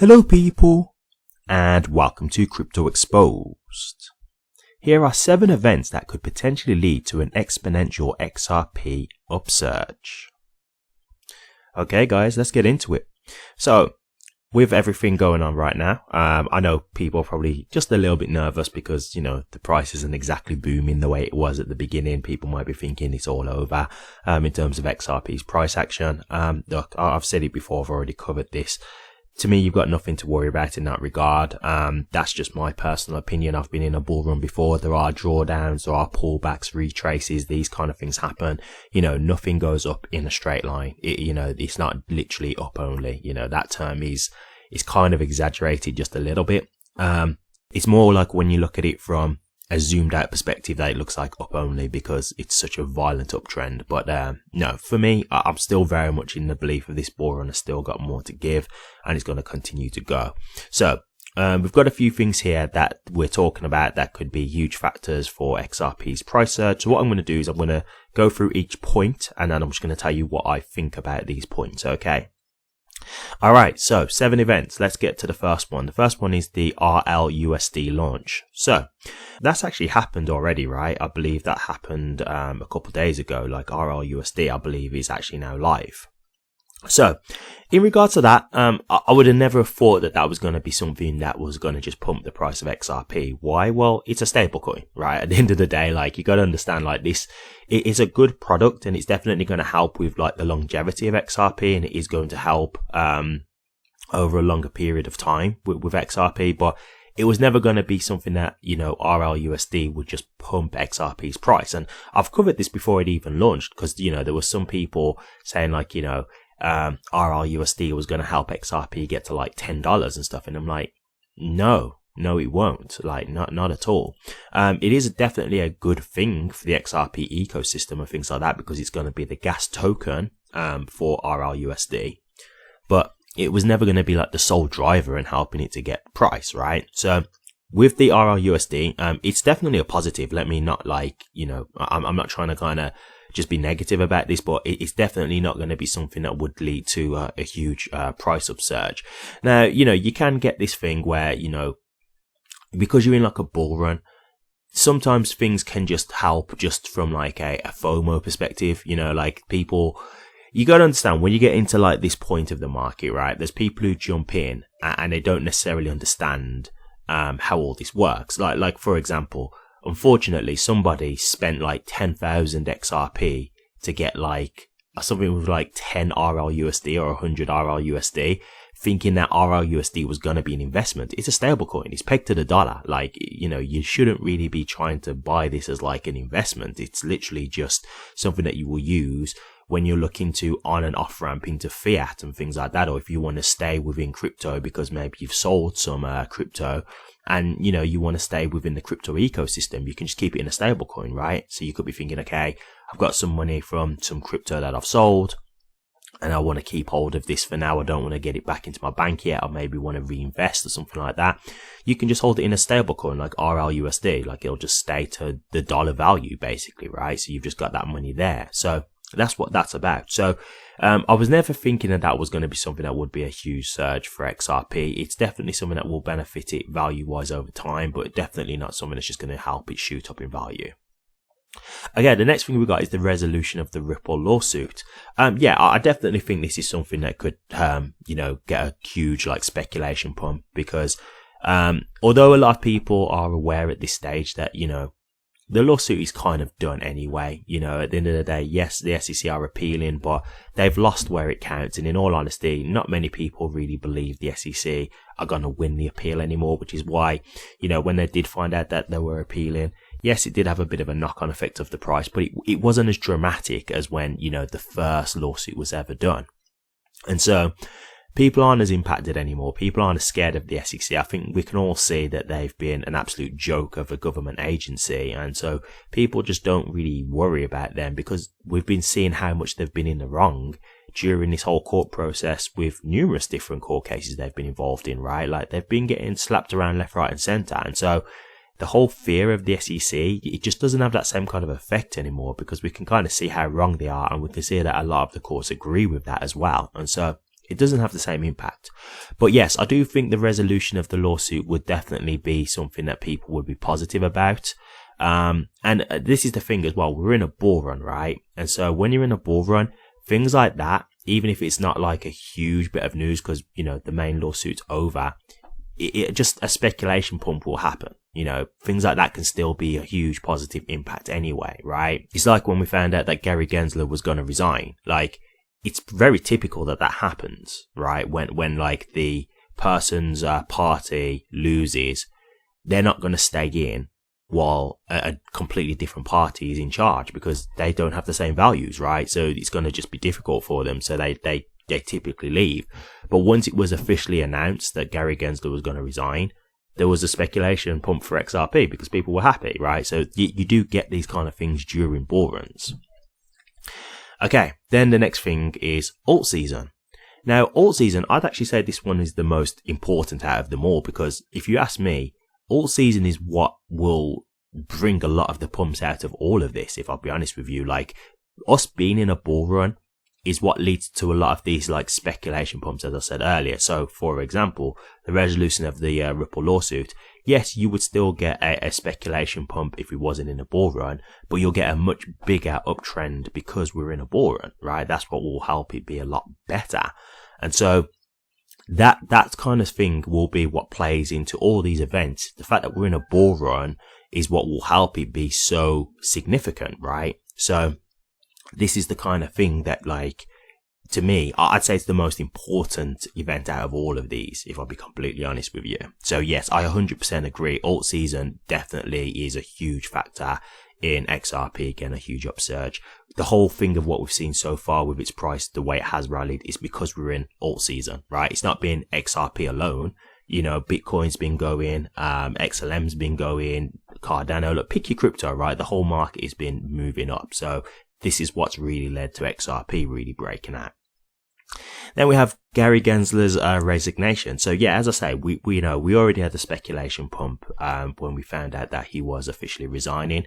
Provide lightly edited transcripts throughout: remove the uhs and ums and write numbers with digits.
Hello people, and welcome to Crypto Exposed. Here are 7 events that could potentially lead to an exponential XRP upsurge. Okay guys, let's get into it. So, with everything going on right now, I know people are probably just a little bit nervous because, you know, the price isn't exactly booming the way it was at the beginning. People might be thinking it's all over in terms of XRP's price action. Look, I've said it before, I've already covered this. To me, you've got nothing to worry about in that regard. That's just my personal opinion. I've been in a bull run before. There are drawdowns, there are pullbacks, retraces, these kind of things happen. You know, nothing goes up in a straight line. It's not literally up only. You know, that term is kind of exaggerated just a little bit. It's more like when you look at it from a zoomed out perspective that it looks like up only because it's such a violent uptrend. But no, for me, I'm still very much in the belief of this bull run has still got more to give and it's going to continue to go. So we've got a few things here that we're talking about that could be huge factors for XRP's price surge. So what I'm going to do is I'm going to go through each point and then I'm just going to tell you what I think about these points. Okay. Alright, so 7 events. Let's get to the first one. The first one is the RLUSD launch. So that's actually happened already, right? I believe that happened a couple of days ago. Like RLUSD, I believe, is actually now live. So in regards to that, I would have never thought that that was going to be something that was going to just pump the price of XRP. Why? Well, it's a stablecoin, right? At the end of the day, like, you got to understand, like, this, it is a good product and it's definitely going to help with like the longevity of XRP, and it is going to help over a longer period of time with XRP, but it was never going to be something that, you know, RLUSD would just pump XRP's price. And I've covered this before it even launched because, you know, there were some people saying like, you know, RLUSD was going to help XRP get to like $10 and stuff, and I'm like, no, it won't. Like, not at all. It is definitely a good thing for the XRP ecosystem and things like that because it's going to be the gas token for RLUSD, but it was never going to be like the sole driver in helping it to get price, right? So with the RLUSD, it's definitely a positive. Let me not, like, you know, I'm not trying to kind of just be negative about this, but it's definitely not going to be something that would lead to a huge price upsurge. Now, you know, you can get this thing where, you know, because you're in like a bull run, sometimes things can just help just from like a FOMO perspective. You know, like, people, you got to understand when you get into like this point of the market, right? There's people who jump in and they don't necessarily understand how all this works. Like for example, unfortunately, somebody spent like 10,000 XRP to get like something with like 10 RLUSD or 100 RLUSD, thinking that RLUSD was going to be an investment. It's a stablecoin. It's pegged to the dollar. Like, you know, you shouldn't really be trying to buy this as like an investment. It's literally just something that you will use when you're looking to on and off ramp into fiat and things like that, or if you want to stay within crypto because maybe you've sold some crypto and, you know, you want to stay within the crypto ecosystem, you can just keep it in a stable coin, right? So you could be thinking, okay, I've got some money from some crypto that I've sold and I want to keep hold of this for now. I don't want to get it back into my bank yet. I maybe want to reinvest or something like that. You can just hold it in a stable coin like RLUSD, like it'll just stay to the dollar value basically, right? So you've just got that money there. So that's what that's about. So I was never thinking that was going to be something that would be a huge surge for XRP. It's definitely something that will benefit it value-wise over time, but definitely not something that's just going to help it shoot up in value. Okay, the next thing we got is the resolution of the Ripple lawsuit. Yeah, I definitely think this is something that could, you know, get a huge like speculation pump because although a lot of people are aware at this stage that, you know, the lawsuit is kind of done anyway. You know, at the end of the day, yes, the SEC are appealing, but they've lost where it counts. And in all honesty, not many people really believe the SEC are going to win the appeal anymore, which is why, you know, when they did find out that they were appealing, yes, it did have a bit of a knock-on effect of the price, but it wasn't as dramatic as when, you know, the first lawsuit was ever done. And so people aren't as impacted anymore. People aren't as scared of the SEC. I think we can all see that they've been an absolute joke of a government agency. And so people just don't really worry about them because we've been seeing how much they've been in the wrong during this whole court process with numerous different court cases they've been involved in, right? Like, they've been getting slapped around left, right and centre. And so the whole fear of the SEC, it just doesn't have that same kind of effect anymore because we can kind of see how wrong they are, and we can see that a lot of the courts agree with that as well. And so It doesn't have the same impact. But yes, I do think the resolution of the lawsuit would definitely be something that people would be positive about. And this is the thing as well, we're in a bull run, right? And so when you're in a bull run, things like that, even if it's not like a huge bit of news because, you know, the main lawsuit's over, it just a speculation pump will happen. You know, things like that can still be a huge positive impact anyway, right? It's like when we found out that Gary Gensler was going to resign. Like, it's very typical that happens, right? When like the person's party loses, they're not going to stay in while a completely different party is in charge because they don't have the same values, right? So it's going to just be difficult for them. So they typically leave. But once it was officially announced that Gary Gensler was going to resign, there was a speculation pump for XRP because people were happy, right? So you do get these kind of things during bull runs. Okay, then the next thing is alt season. Now, alt season, I'd actually say this one is the most important out of them all because if you ask me, alt season is what will bring a lot of the pumps out of all of this, if I'll be honest with you. Like, us being in a bull run is what leads to a lot of these like speculation pumps, as I said earlier. So, for example, the resolution of the Ripple lawsuit, yes, you would still get a speculation pump if we wasn't in a bull run, but you'll get a much bigger uptrend because we're in a bull run, right? That's what will help it be a lot better. And so that kind of thing will be what plays into all these events. The fact that we're in a bull run is what will help it be so significant, right? So this is the kind of thing that, like, to me, I'd say it's the most important event out of all of these, if I'll be completely honest with you. So yes, I 100% agree. Alt season definitely is a huge factor in XRP. Again, a huge upsurge. The whole thing of what we've seen so far with its price, the way it has rallied, is because we're in alt season, right? It's not been XRP alone. You know, Bitcoin's been going, XLM's been going, Cardano. Look, pick your crypto, right? The whole market has been moving up. So this is what's really led to XRP really breaking out. Then we have Gary Gensler's resignation. So yeah, as I say, we know we already had the speculation pump when we found out that he was officially resigning.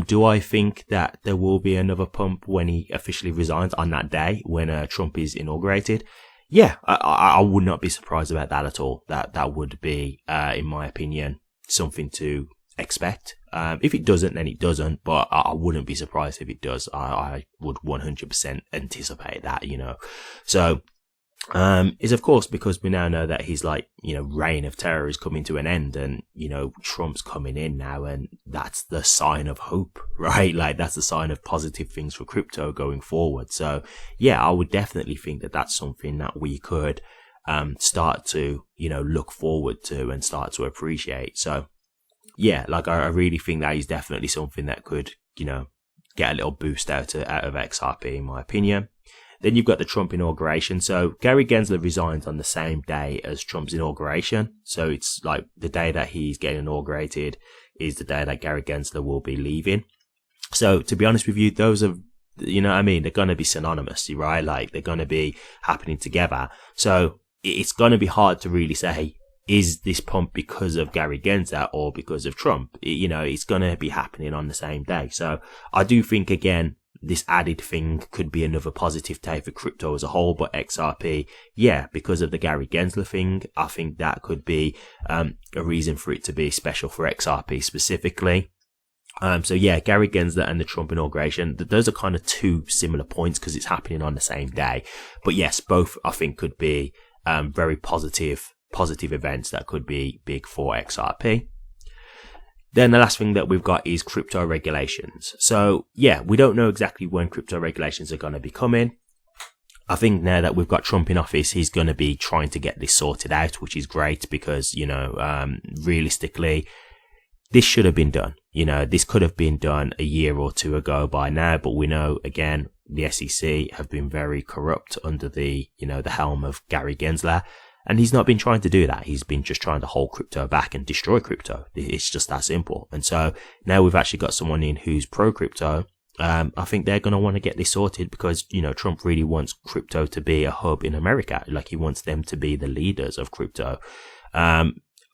Do I think that there will be another pump when he officially resigns on that day when Trump is inaugurated? Yeah, I would not be surprised about that at all. That would be, in my opinion, something to expect. If it doesn't, then it doesn't, but I wouldn't be surprised if it does. I would 100% anticipate that, you know. So, is of course because we now know that his, like, you know, reign of terror is coming to an end and, you know, Trump's coming in now, and that's the sign of hope, right? Like, that's the sign of positive things for crypto going forward. So yeah, I would definitely think that that's something that we could, start to, you know, look forward to and start to appreciate. So yeah, like, I really think that is definitely something that could, you know, get a little boost out of XRP, in my opinion. Then you've got the Trump inauguration. So Gary Gensler resigns on the same day as Trump's inauguration. So it's like the day that he's getting inaugurated is the day that Gary Gensler will be leaving. So to be honest with you, those are, you know what I mean? They're going to be synonymous, right? Like, they're going to be happening together. So it's going to be hard to really say, is this pump because of Gary Gensler or because of Trump? You know, it's going to be happening on the same day. So I do think, again, this added thing could be another positive take for crypto as a whole, but XRP, yeah, because of the Gary Gensler thing, I think that could be a reason for it to be special for XRP specifically. So yeah, Gary Gensler and the Trump inauguration, those are kind of two similar points because it's happening on the same day. But yes, both I think could be very positive events that could be big for XRP. Then the last thing that we've got is crypto regulations. So yeah, we don't know exactly when crypto regulations are going to be coming. I think now that we've got Trump in office, he's going to be trying to get this sorted out, which is great because, you know, realistically, this should have been done. You know, this could have been done a year or two ago by now, but we know, again, the SEC have been very corrupt under the, you know, the helm of Gary Gensler. And he's not been trying to do that. He's been just trying to hold crypto back and destroy crypto. It's just that simple. And so now we've actually got someone in who's pro crypto. I think they're going to want to get this sorted because, you know, Trump really wants crypto to be a hub in America. Like, he wants them to be the leaders of crypto.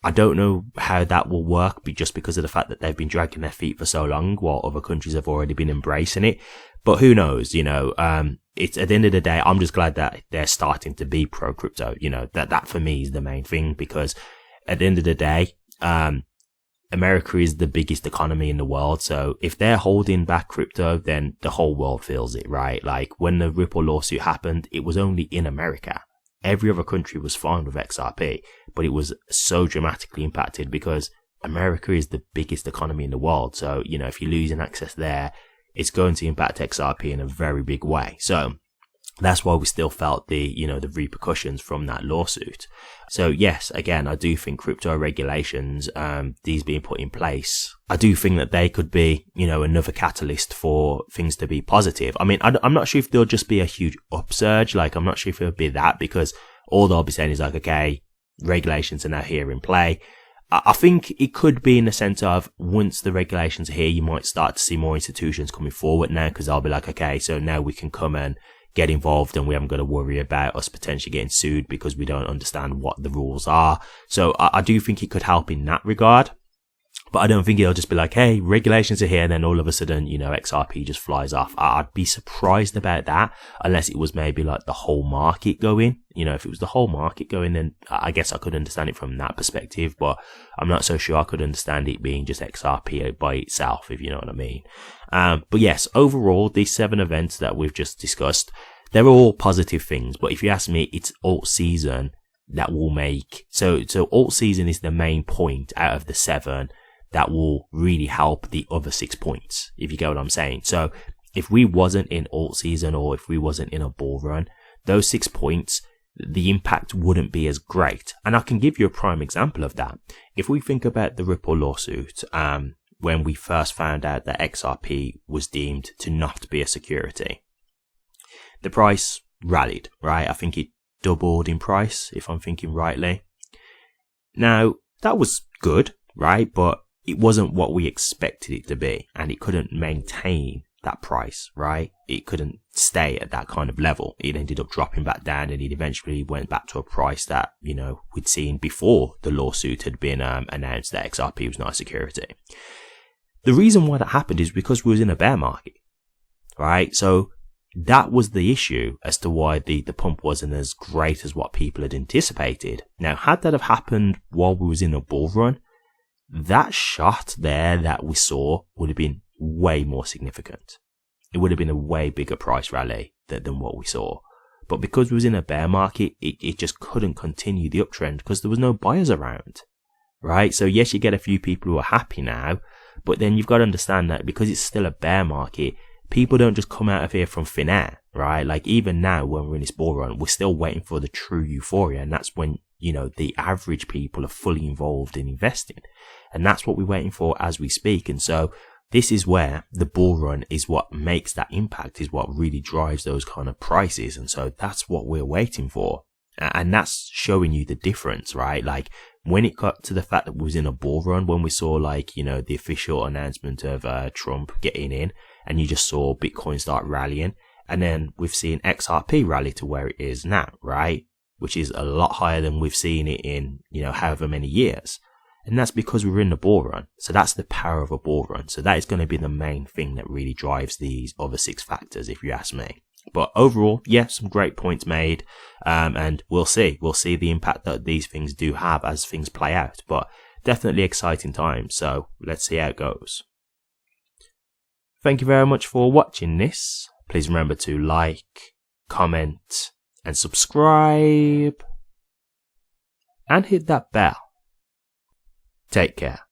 I don't know how that will work just because of the fact that they've been dragging their feet for so long while other countries have already been embracing it. But who knows, it's at the end of the day, I'm just glad that they're starting to be pro crypto. That for me is the main thing, because at the end of the day, America is the biggest economy in the world. So if they're holding back crypto, then the whole world feels it, right? Like when the Ripple lawsuit happened, it was only in America. Every other country was fine with XRP, but it was so dramatically impacted because America is the biggest economy in the world. So, if you're losing access there, it's going to impact XRP in a very big way. So that's why we still felt the repercussions from that lawsuit. So yes, again, I do think crypto regulations, these being put in place, I do think that they could be, another catalyst for things to be positive. I mean, I'm not sure if there'll just be a huge upsurge. Like, I'm not sure if it'll be that, because all they'll be saying is like, okay, regulations are now here in play. I think it could be in the sense of once the regulations are here, you might start to see more institutions coming forward now, because they'll be like, okay, so now we can come and get involved and we haven't got to worry about us potentially getting sued because we don't understand what the rules are. So I do think it could help in that regard, but I don't think it'll just be like, hey, regulations are here, and then all of a sudden, XRP just flies off. I'd be surprised about that, unless it was maybe like the whole market going. If it was the whole market going, then I guess I could understand it from that perspective, but I'm not so sure I could understand it being just XRP by itself, if you know what I mean. But yes, overall, these 7 events that we've just discussed, they're all positive things. But if you ask me, it's alt season that will make, so alt season is the main point out of the 7 that will really help the other 6 points, if you get what I'm saying. So if we wasn't in alt season, or if we wasn't in a bull run, those 6 points, the impact wouldn't be as great. And I can give you a prime example of that. If we think about the Ripple lawsuit, when we first found out that XRP was deemed to not be a security, the price rallied, right? I think it doubled in price, if I'm thinking rightly. Now, that was good, right? But it wasn't what we expected it to be, and it couldn't maintain that price, right? It couldn't stay at that kind of level. It ended up dropping back down, and it eventually went back to a price that, we'd seen before the lawsuit had been announced that XRP was not a security. The reason why that happened is because we was in a bear market, right? So that was the issue as to why the pump wasn't as great as what people had anticipated. Now, had that have happened while we was in a bull run, that shot there that we saw would have been way more significant. It would have been a way bigger price rally than what we saw. But because we was in a bear market, it just couldn't continue the uptrend because there was no buyers around, right? So yes, you get a few people who are happy now, but then you've got to understand that because it's still a bear market, people don't just come out of here from thin air, right? Like even now when we're in this bull run, we're still waiting for the true euphoria, and that's when, the average people are fully involved in investing. And that's what we're waiting for as we speak. And so this is where the bull run is what makes that impact, is what really drives those kind of prices. And so that's what we're waiting for. And that's showing you the difference, right? Like when it got to the fact that we was in a bull run, when we saw the official announcement of Trump getting in, and you just saw Bitcoin start rallying, and then we've seen XRP rally to where it is now, right? Which is a lot higher than we've seen it in, however many years. And that's because we're in the bull run. So that's the power of a bull run. So that is going to be the main thing that really drives these other 6 factors, if you ask me. But overall, yeah, some great points made. And we'll see the impact that these things do have as things play out. But definitely exciting times. So let's see how it goes. Thank you very much for watching this. Please remember to like, comment, and subscribe. And hit that bell. Take care.